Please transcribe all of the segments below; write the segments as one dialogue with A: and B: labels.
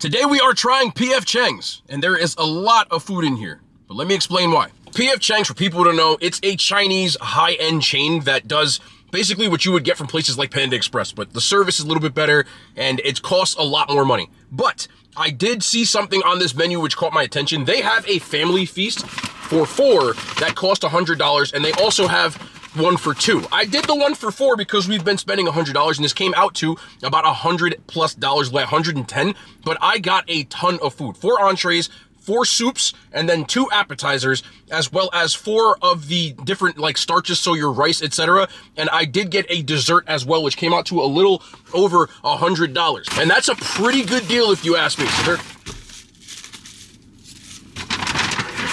A: Today we are trying P.F. Chang's, and there is a lot of food in here, but let me explain why. P.F. Chang's, for people to know, it's a Chinese high-end chain that does basically what you would get from places like Panda Express, but the service is a little bit better, and it costs a lot more money. But I did see something on this menu which caught my attention. They have a family feast for 4 that cost $100, and they also have one for 2. I did the one for 4 because we've been spending $100, and this came out to about $100+, like $110, but I got a ton of food. 4 entrees, 4 soups, and then 2 appetizers, as well as 4 of the different like starches, so your rice, etc. And I did get a dessert as well, which came out to a little over $100. And that's a pretty good deal if you ask me. So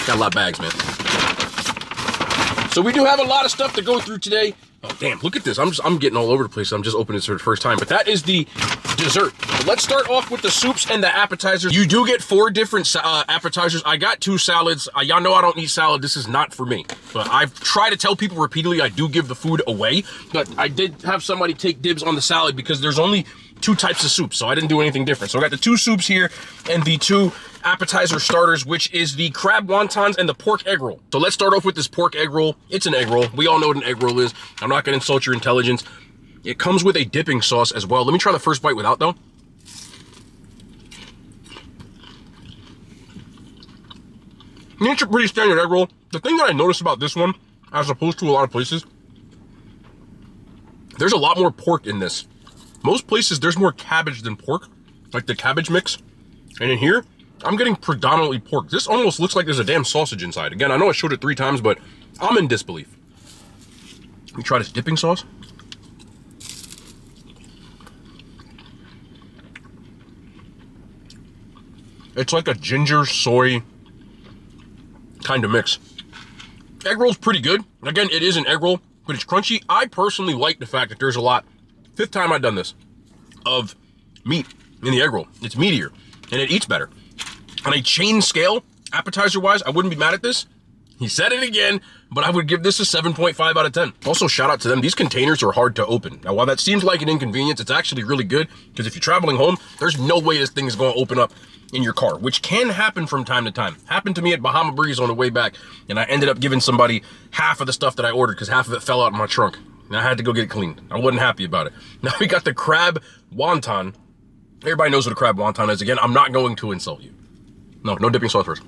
A: got a lot of bags, man. So we do have a lot of stuff to go through today. Oh, damn, look at this. I'm getting all over the place. I'm just opening this for the first time, but that is the dessert. But let's start off with the soups and the appetizers. You do get 4 different appetizers. I got 2 salads. Y'all know I don't eat salad. This is not for me. But I've tried to tell people repeatedly I do give the food away, but I did have somebody take dibs on the salad because there's only 2 types of soup, so I didn't do anything different. So I got the 2 soups here and the 2 appetizer starters, which is the crab wontons and the pork egg roll. So let's start off with this pork egg roll. It's an egg roll. We all know what an egg roll is. I'm not gonna insult your intelligence. It comes with a dipping sauce as well. Let me try the first bite without though. It's a pretty standard egg roll. The thing that I noticed about this one, as opposed to a lot of places, there's a lot more pork in this. Most places there's more cabbage than pork, like the cabbage mix. And in here, I'm getting predominantly pork. This almost looks like there's a damn sausage inside. Again, I know I showed it 3 times, but I'm in disbelief. Let me try this dipping sauce. It's like a ginger soy kind of mix. Egg roll's pretty good. Again, it is an egg roll, but it's crunchy. I personally like the fact that there's a lot, 5th time I've done this, of meat in the egg roll. It's meatier, and it eats better. On a chain scale, appetizer-wise, I wouldn't be mad at this. He said it again, but I would give this a 7.5 out of 10. Also, shout out to them. These containers are hard to open. Now, while that seems like an inconvenience, it's actually really good, because if you're traveling home, there's no way this thing is going to open up in your car, which can happen from time to time. Happened to me at Bahama Breeze on the way back, and I ended up giving somebody half of the stuff that I ordered, because half of it fell out in my trunk, and I had to go get it cleaned. I wasn't happy about it. Now we got the crab wonton. Everybody knows what a crab wonton is. Again, I'm not going to insult you. No dipping sauce first.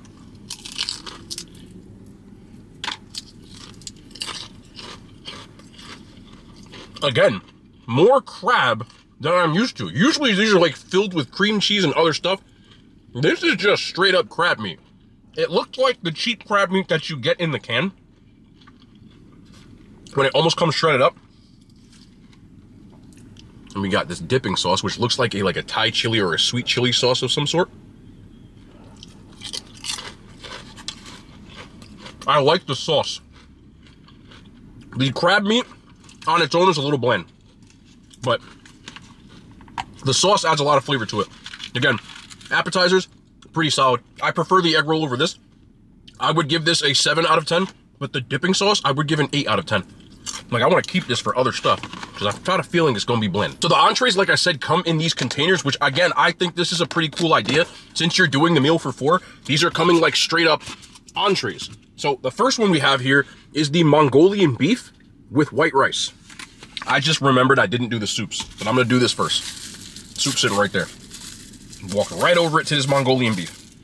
A: Again, more crab than I'm used to. Usually these are like filled with cream cheese and other stuff. This is just straight up crab meat. It looks like the cheap crab meat that you get in the can when it almost comes shredded up. And we got this dipping sauce, which looks like a Thai chili or a sweet chili sauce of some sort. I like the sauce. The crab meat on its own is a little bland, but the sauce adds a lot of flavor to it. Again, appetizers, pretty solid. I prefer the egg roll over this. I would give this a 7 out of 10, but the dipping sauce, I would give an 8 out of 10. Like, I want to keep this for other stuff because I've got a feeling it's going to be bland. So the entrees, like I said, come in these containers, which again, I think this is a pretty cool idea. Since you're doing the meal for 4, these are coming like straight up entrees. So the first one we have here is the Mongolian beef with white rice. I just remembered I didn't do the soups, but I'm going to do this first. Soup sitting right there. Walk right over it to this Mongolian beef.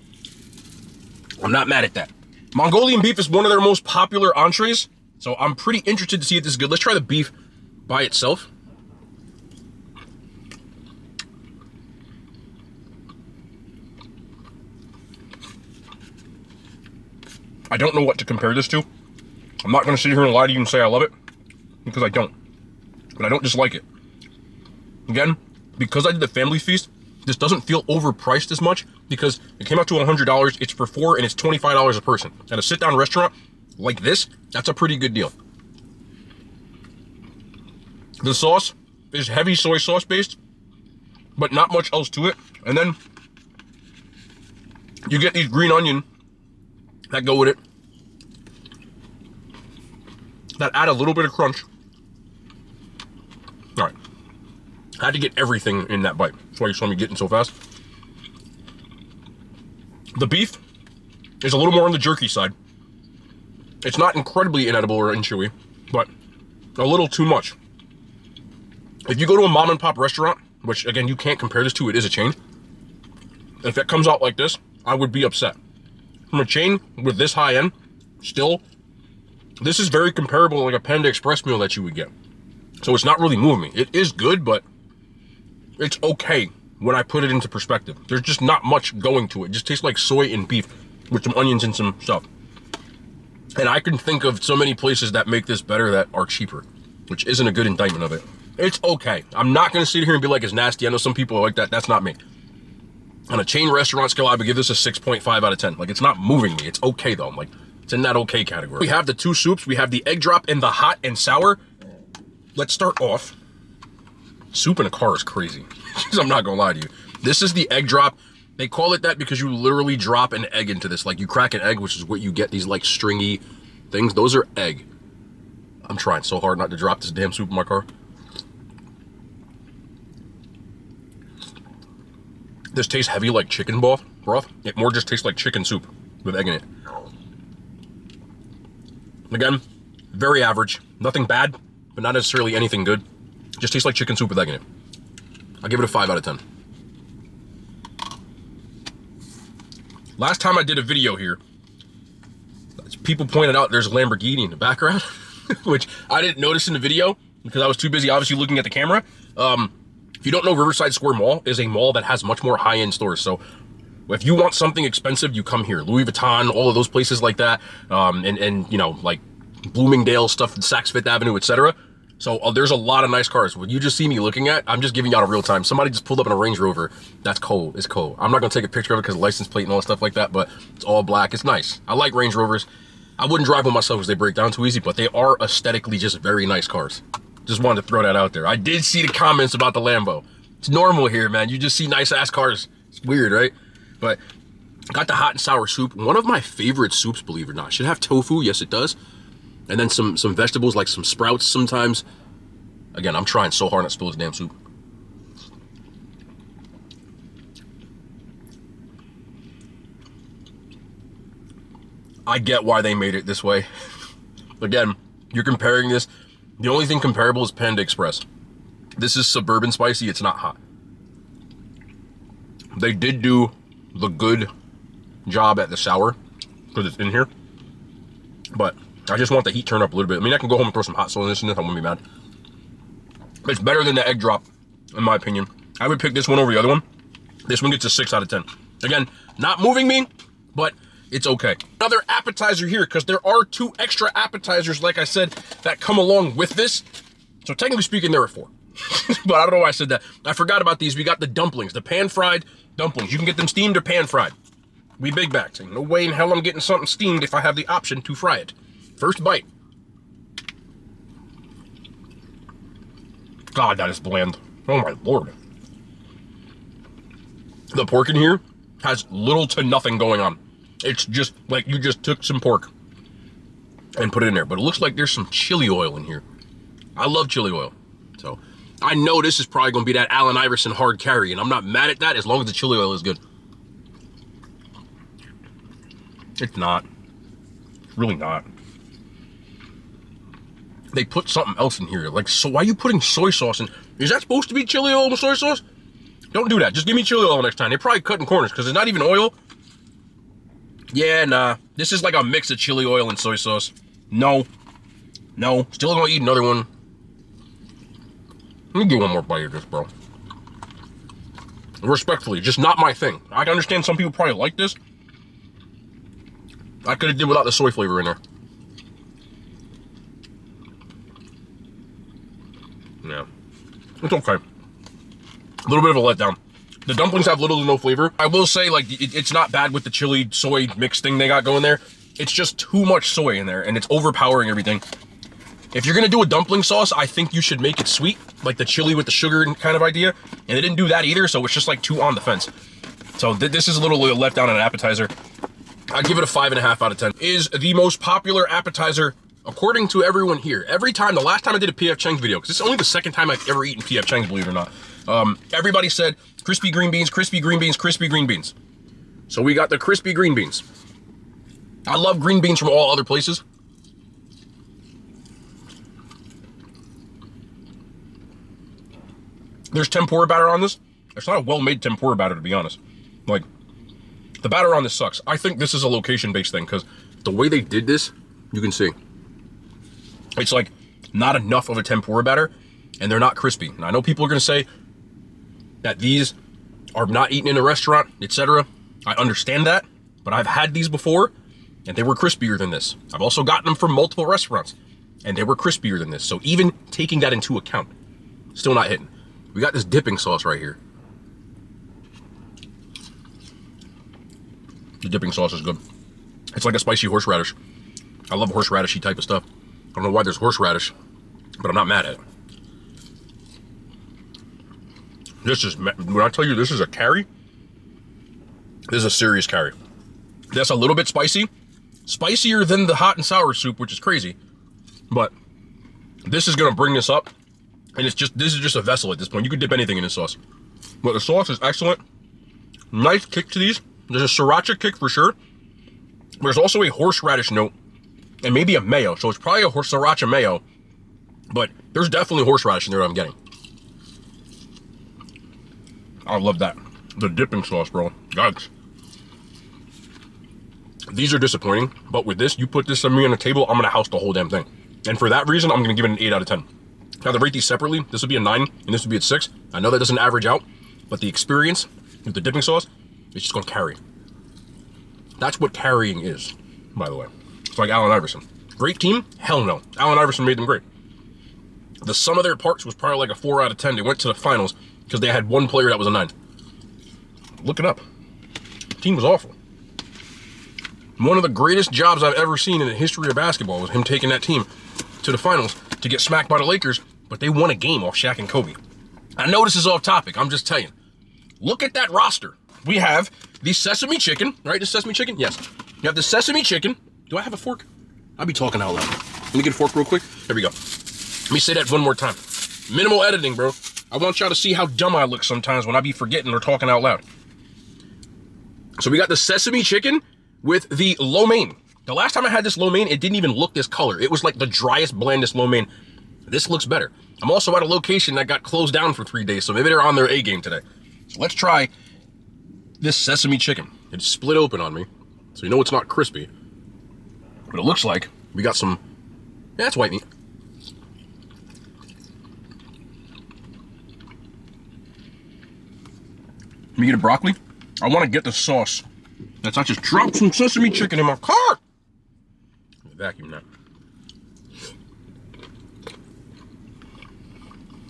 A: I'm not mad at that. Mongolian beef is one of their most popular entrees, so I'm pretty interested to see if this is good. Let's try the beef by itself. I don't know what to compare this to. I'm not going to sit here and lie to you and say I love it, because I don't. But I don't dislike it. Again, because I did the family feast, this doesn't feel overpriced as much because it came out to $100. It's for 4 and it's $25 a person. At a sit-down restaurant like this, that's a pretty good deal. The sauce is heavy soy sauce based, but not much else to it. And then you get these green onion that go with it, that add a little bit of crunch. All right, I had to get everything in that bite. That's why you saw me getting so fast. The beef is a little more on the jerky side. It's not incredibly inedible or chewy, but a little too much. If you go to a mom and pop restaurant, which again, you can't compare this to, it is a chain. If it comes out like this, I would be upset. From a chain with this high end, still, this is very comparable to like a Panda Express meal that you would get. So it's not really moving me. It is good, but it's okay when I put it into perspective. There's just not much going to it. It just tastes like soy and beef with some onions and some stuff. And I can think of so many places that make this better that are cheaper, which isn't a good indictment of it. It's okay. I'm not going to sit here and be like, it's nasty. I know some people are like that. That's not me. On a chain restaurant scale, I would give this a 6.5 out of 10. Like, it's not moving me. It's okay, though. I'm like, it's in that okay category. We have the two soups. We have the egg drop and the hot and sour. Let's start off. Soup in a car is crazy. I'm not going to lie to you. This is the egg drop. They call it that because you literally drop an egg into this. Like, you crack an egg, which is what you get, these, like, stringy things. Those are egg. I'm trying so hard not to drop this damn soup in my car. This tastes heavy like chicken broth. It more just tastes like chicken soup with egg in it. Again, very average. Nothing bad, but not necessarily anything good. Just tastes like chicken soup with egg in it. I'll give it a 5 out of 10. Last time I did a video here, people pointed out there's a Lamborghini in the background, which I didn't notice in the video because I was too busy obviously looking at the camera. If you don't know, Riverside Square Mall is a mall that has much more high-end stores. So if you want something expensive, you come here. Louis Vuitton, all of those places like that, and you know, like Bloomingdale stuff, Saks Fifth Avenue, etc. So there's a lot of nice cars. What you just see me looking at, I'm just giving you out a real time. Somebody just pulled up in a Range Rover. That's cold. It's cold. I'm not gonna take a picture of it because license plate and all that stuff like that, but it's all black. It's nice. I like Range Rovers. I wouldn't drive one myself because they break down too easy, but they are aesthetically just very nice cars. Just wanted to throw that out there. I did see the comments about the Lambo. It's normal here, man. You just see nice ass cars. It's weird, right? But got the hot and sour soup. One of my favorite soups, believe it or not. Should have tofu. Yes, it does. And then some vegetables, like some sprouts sometimes. Again, I'm trying so hard not to spill this damn soup. I get why they made it this way. Again, you're comparing this. The only thing comparable is Panda Express. This is suburban spicy. It's not hot. They did do the good job at the sour because it's in here. But I just want the heat turned up a little bit. I mean, I can go home and throw some hot sauce in this and I won't be mad. It's better than the egg drop, in my opinion. I would pick this one over the other one. This one gets a 6 out of 10. Again, not moving me, but it's okay. Another appetizer here, because there are 2 extra appetizers, like I said, that come along with this. So technically speaking, there are 4. But I don't know why I said that. I forgot about these. We got the dumplings, the pan-fried dumplings. You can get them steamed or pan-fried. We big bags. Ain't no way in hell I'm getting something steamed if I have the option to fry it. First bite. God, that is bland. Oh my Lord. The pork in here has little to nothing going on. It's just like you just took some pork and put it in there. But it looks like there's some chili oil in here. I love chili oil. So I know this is probably going to be that Allen Iverson hard carry, and I'm not mad at that as long as the chili oil is good. It's not. It's really not. They put something else in here. Like, so why are you putting soy sauce in? Is that supposed to be chili oil with soy sauce? Don't do that. Just give me chili oil next time. They're probably cutting corners because it's not even oil. Yeah, nah. This is like a mix of chili oil and soy sauce. No. No. Still gonna eat another one. Let me get one more bite of this, bro. Respectfully, just not my thing. I can understand some people probably like this. I could have did without the soy flavor in there. Yeah. It's okay. A little bit of a letdown. The dumplings have little to no flavor. I will say, like, it's not bad with the chili soy mix thing they got going there. It's just too much soy in there, and it's overpowering everything. If you're gonna do a dumpling sauce, I think you should make it sweet, like the chili with the sugar kind of idea. And they didn't do that either, so it's just like too on the fence. So this is a little let down on an appetizer. I'd give it a 5.5 out of 10. Is the most popular appetizer according to everyone here. Every time, the last time I did a P.F. Chang's video, because it's only the second time I've ever eaten P.F. Chang's, believe it or not. Everybody said crispy green beans, crispy green beans, crispy green beans. So we got the crispy green beans. I love green beans from all other places. There's tempura batter on this. It's not a well-made tempura batter, to be honest. Like, the batter on this sucks. I think this is a location-based thing, because the way they did this, you can see. It's like not enough of a tempura batter, and they're not crispy. And I know people are going to say that these are not eaten in a restaurant, etc. I understand that, but I've had these before, and they were crispier than this. I've also gotten them from multiple restaurants, and they were crispier than this. So even taking that into account, still not hitting. We got this dipping sauce right here. The dipping sauce is good. It's like a spicy horseradish. I love horseradishy type of stuff. I don't know why there's horseradish, but I'm not mad at it. This is, when I tell you this is a carry, this is a serious carry. That's a little bit spicy. Spicier than the hot and sour soup, which is crazy. But this is gonna bring this up. And it's just, this is just a vessel at this point. You could dip anything in this sauce. But the sauce is excellent. Nice kick to these. There's a sriracha kick for sure. There's also a horseradish note. And maybe a mayo. So it's probably a sriracha mayo. But there's definitely horseradish in there that I'm getting. I love that. The dipping sauce, bro. Yikes. These are disappointing. But with this, you put this on me on the table, I'm going to house the whole damn thing. And for that reason, I'm going to give it an 8 out of 10. Now to rate these separately, this would be a 9 and this would be a 6. I know that doesn't average out, but the experience with the dipping sauce, it's just gonna carry. That's what carrying is, by the way. It's like Allen Iverson. Great team? Hell no. Allen Iverson made them great. The sum of their parts was probably like a 4 out of 10. They went to the finals because they had one player that was a 9. Look it up. The team was awful. One of the greatest jobs I've ever seen in the history of basketball was him taking that team to the finals to get smacked by the Lakers, but they won a game off Shaq and Kobe. I know this is off topic, I'm just telling you. Look at that roster. We have the Sesame Chicken, right? The Sesame Chicken? Yes. You have the Sesame Chicken. Do I have a fork? I'll be talking out loud. Let me get a fork real quick. There we go. Let me say that one more time. Minimal editing, bro. I want y'all to see how dumb I look sometimes when I be forgetting or talking out loud. So we got the Sesame Chicken with the lo mein. The last time I had this lo mein, it didn't even look this color. It was like the driest, blandest lo mein. This looks better. I'm also at a location that got closed down for 3 days, so maybe they're on their A game today. So let's try this Sesame Chicken. It's split open on me, so you know it's not crispy. But it looks like we got some, yeah, it's white meat. Let me get a broccoli. I want to get the sauce. Let's not just drop some Sesame Chicken in my car. Vacuum that.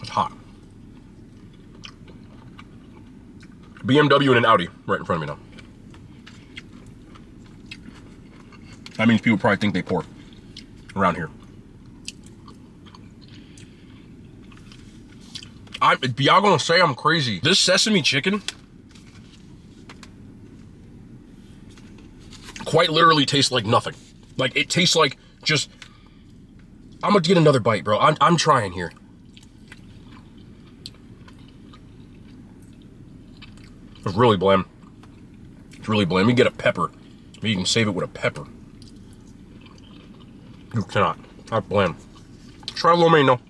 A: It's hot. BMW and an Audi right in front of me now. That means people probably think they pour around here. Y'all gonna say I'm crazy. This Sesame Chicken quite literally tastes like nothing. Like, it tastes like just, I'm gonna get another bite, bro. I'm trying here. It's really bland. It's really bland. Let me get a pepper. Maybe you can save it with a pepper. You cannot. Not bland. Try lo mein though.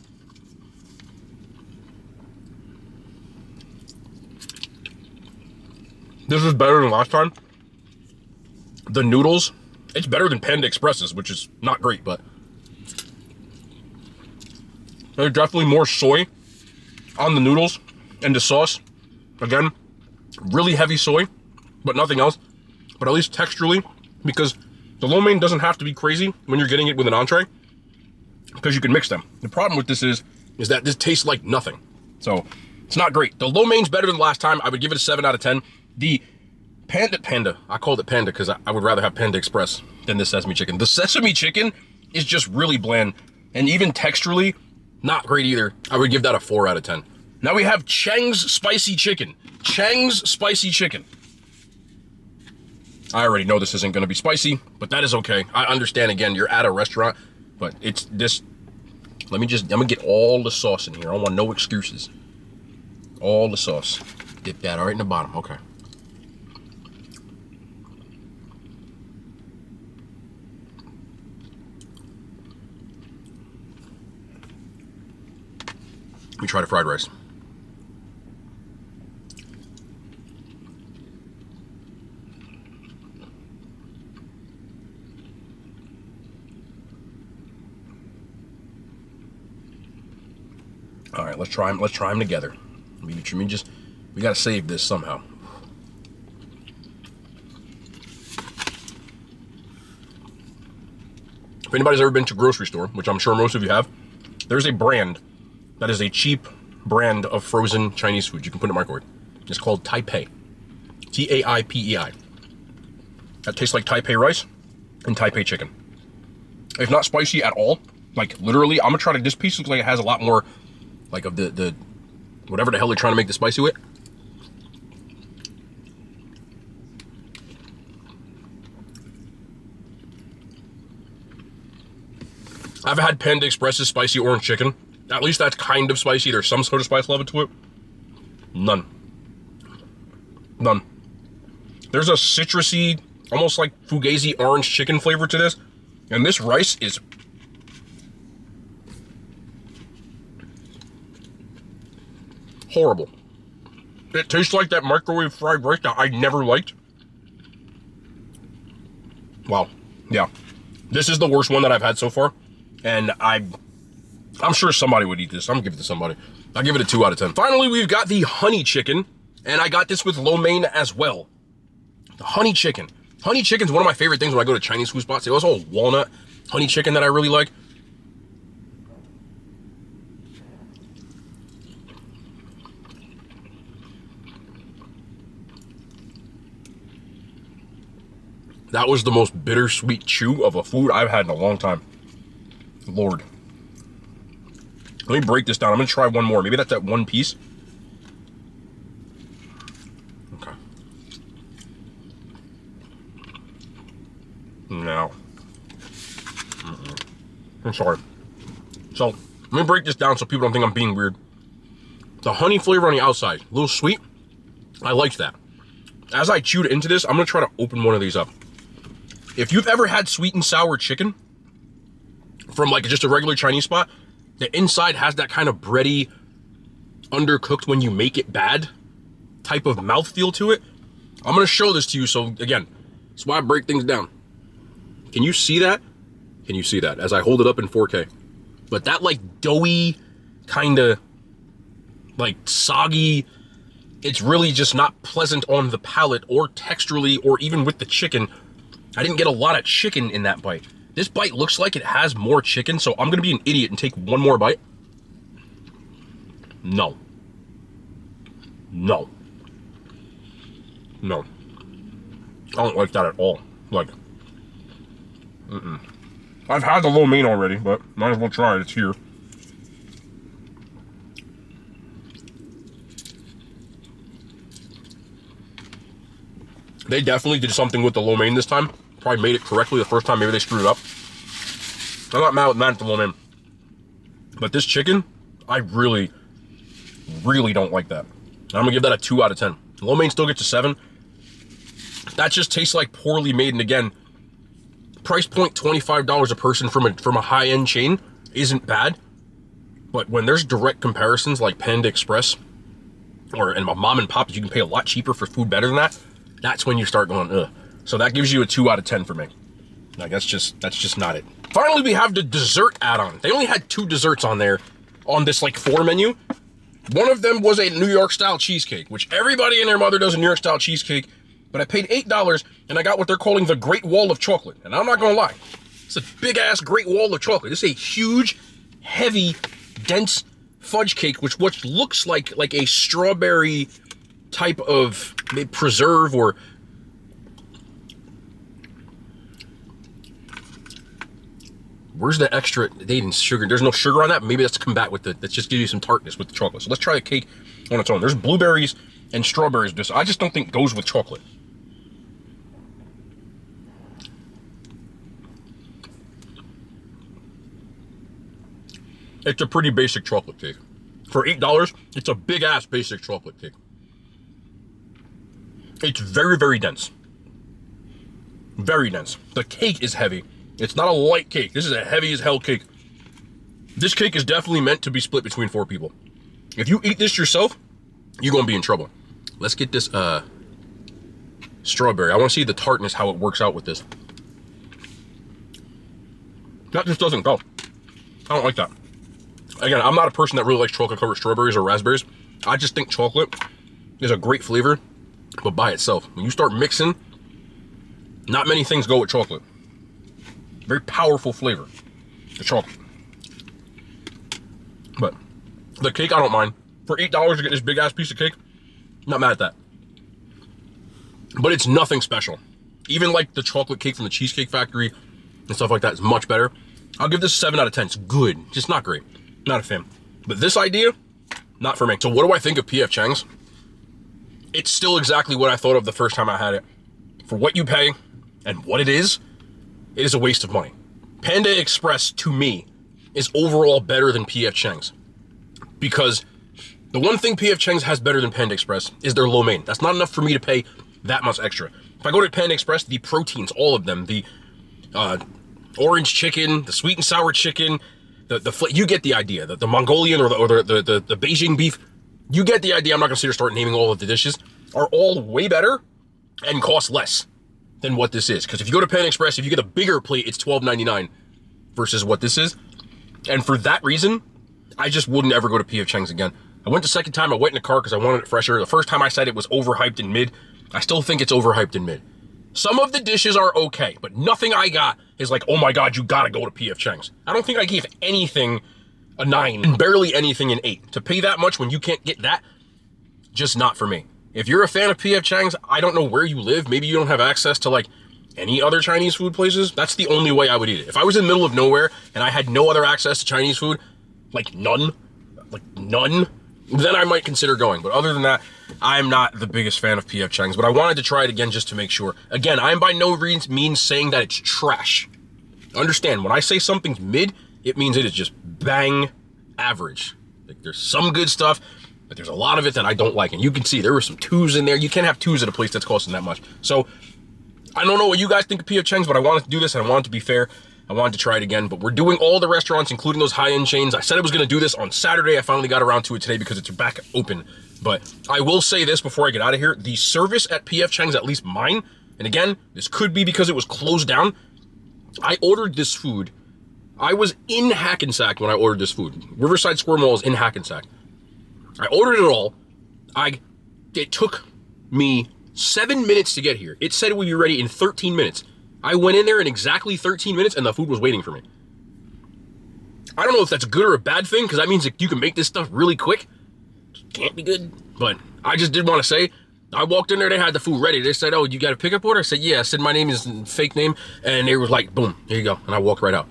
A: This is better than last time. The noodles, it's better than Panda Express's, which is not great, but there's definitely more soy on the noodles and the sauce. Again, really heavy soy, but nothing else. But at least texturally, because the lo mein doesn't have to be crazy when you're getting it with an entree, because you can mix them. The problem with this is that this tastes like nothing. So it's not great. The lo mein's better than last time. I would give it a 7 out of 10. The Panda, I called it Panda because I would rather have Panda Express than the Sesame Chicken. The Sesame Chicken is just really bland, and even texturally, not great either. I would give that a 4 out of 10. Now we have Chang's Spicy Chicken. Chang's Spicy Chicken. I already know this isn't going to be spicy, but that is okay. I understand, again, you're at a restaurant, but it's this. I'm going to get all the sauce in here. I want no excuses. All the sauce. Dip that right in the bottom. Okay. Let me try the fried rice. All right, let's try them. Let's try them together. We gotta save this somehow. If anybody's ever been to a grocery store, which I'm sure most of you have, there's a brand that is a cheap brand of frozen Chinese food. You can put it in the microwave. It's called Taipei. Taipei. That tastes like Taipei rice and Taipei chicken. It's not spicy at all. Like literally, I'm gonna try to. This piece looks like it has a lot more, like of the whatever the hell they're trying to make the spicy with. I've had Panda Express's spicy orange chicken. At least that's kind of spicy. There's some sort of spice level to it. None. None. There's a citrusy, almost like fugazi orange chicken flavor to this. And this rice is horrible. It tastes like that microwave fried rice that I never liked. Wow. Yeah. This is the worst one that I've had so far. And I'm sure somebody would eat this. I'm gonna give it to somebody. I'll give it a 2 out of 10. Finally, we've got the honey chicken. And I got this with lo mein as well. The honey chicken. Honey chicken is one of my favorite things when I go to Chinese food spots. They also have walnut honey chicken that I really like. That was the most bittersweet chew of a food I've had in a long time. Lord. Let me break this down. I'm gonna try one more. Maybe that's that one piece. Okay. No. I'm sorry. So, let me break this down so people don't think I'm being weird. The honey flavor on the outside, a little sweet. I liked that. As I chewed into this, I'm gonna try to open one of these up. If you've ever had sweet and sour chicken from like just a regular Chinese spot, the inside has that kind of bready, undercooked when you make it bad type of mouthfeel to it. I'm gonna show this to you. So again, that's why I break things down. Can you see that? Can you see that as I hold it up in 4K? But that like doughy, kind of like soggy, it's really just not pleasant on the palate or texturally or even with the chicken. I didn't get a lot of chicken in that bite. This bite looks like it has more chicken, so I'm gonna be an idiot and take one more bite. No. No. No. I don't like that at all. Like, I've had the lo mein already, but might as well try it. It's here. They definitely did something with the lo mein this time. Probably made it correctly the first time. Maybe they screwed it up. I'm not mad at the lo mein. But this chicken, I really, really don't like that. I'm gonna give that a 2 out of 10. Lo mein still gets a 7. That just tastes like poorly made. And again, price point $25 a person from a high-end chain isn't bad. But when there's direct comparisons like Panda Express and my mom and pop, you can pay a lot cheaper for food better than that. That's when you start going, ugh. So that gives you a 2 out of 10 for me. Like that's just not it. Finally, we have the dessert add-on. They only had 2 desserts on there on this like 4 menu. One of them was a New York style cheesecake, which everybody and their mother does a New York style cheesecake. But I paid $8 and I got what they're calling the Great Wall of Chocolate. And I'm not gonna lie, it's a big ass Great Wall of Chocolate. It's a huge, heavy, dense fudge cake, which looks like a strawberry type of preserve or where's the extra? They didn't sugar. There's no sugar on that. Maybe that's to combat with let's just give you some tartness with the chocolate. So let's try the cake on its own. There's blueberries and strawberries. I just don't think goes with chocolate. It's a pretty basic chocolate cake. For $8, it's a big ass basic chocolate cake. It's very, very dense. Very dense. The cake is heavy. It's not a light cake. This is a heavy as hell cake. This cake is definitely meant to be split between 4 people. If you eat this yourself, you're gonna be in trouble. Let's get this strawberry. I want to see the tartness, how it works out with this. That just doesn't go. I don't like that. Again, I'm not a person that really likes chocolate covered strawberries or raspberries. I just think chocolate is a great flavor, but by itself. When you start mixing, not many things go with chocolate. Very powerful flavor, the chocolate. But the cake, I don't mind. For $8 to get this big ass piece of cake, not mad at that. But it's nothing special. Even like the chocolate cake from the Cheesecake Factory and stuff like that is much better. I'll give this a 7 out of 10. It's good, just not great. Not a fan. But this idea, not for me. So what do I think of P.F. Chang's? It's still exactly what I thought of the first time I had it. For what you pay and what it is a waste of money. Panda Express, to me, is overall better than P.F. Chang's. Because the one thing P.F. Chang's has better than Panda Express is their lo mein. That's not enough for me to pay that much extra. If I go to Panda Express, the proteins, all of them, the orange chicken, the sweet and sour chicken, you get the idea. The Mongolian or the Beijing beef, you get the idea. I'm not gonna sit here and start naming all of the dishes. Are all way better and cost less than what this is. Because if you go to Panda Express, if you get a bigger plate, it's $12.99 versus what this is. And for that reason, I just wouldn't ever go to P.F. Chang's again. I went the second time, I went in the car because I wanted it fresher. The first time I said it was overhyped in mid. I still think it's overhyped in mid. Some of the dishes are okay, but nothing I got is like, oh my God, you gotta go to P.F. Chang's. I don't think I gave anything a 9 and barely anything an 8. To pay that much when you can't get that, just not for me. If you're a fan of P.F. Chang's, I don't know where you live. Maybe you don't have access to like any other Chinese food places. That's the only way I would eat it. If I was in the middle of nowhere and I had no other access to Chinese food, like none, then I might consider going. But other than that, I'm not the biggest fan of P.F. Chang's, but I wanted to try it again just to make sure. Again, I'm by no means saying that it's trash. Understand, when I say something's mid, it means it is just bang average. Like there's some good stuff, but there's a lot of it that I don't like. And you can see there were some 2s in there. You can't have 2s at a place that's costing that much. So I don't know what you guys think of P.F. Chang's, but I wanted to do this and I wanted to be fair. I wanted to try it again, but we're doing all the restaurants, including those high-end chains. I said I was going to do this on Saturday. I finally got around to it today because it's back open. But I will say this before I get out of here. The service at P.F. Chang's, at least mine, and again, this could be because it was closed down. I ordered this food. I was in Hackensack when I ordered this food. Riverside Square Mall is in Hackensack. I ordered it all. It took me 7 minutes to get here. It said it would be ready in 13 minutes. I went in there in exactly 13 minutes and the food was waiting for me. I don't know if that's a good or a bad thing, because that means that you can make this stuff really quick. Can't be good, but I just did want to say, I walked in there, they had the food ready. They said, oh, you got a pickup order? I said, yeah. I said, my name is fake name. And they were like, boom, here you go. And I walked right out.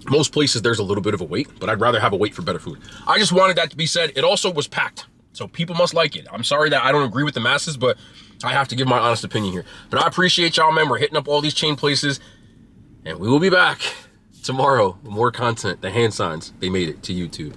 A: Most places there's a little bit of a wait, but I'd rather have a wait for better food. I just wanted that to be said. It also was packed, so people must like it. I'm sorry that I don't agree with the masses, but I have to give my honest opinion here. But I appreciate y'all, man. We're hitting up all these chain places, and we will be back tomorrow with more content. The hand signs, they made it to YouTube.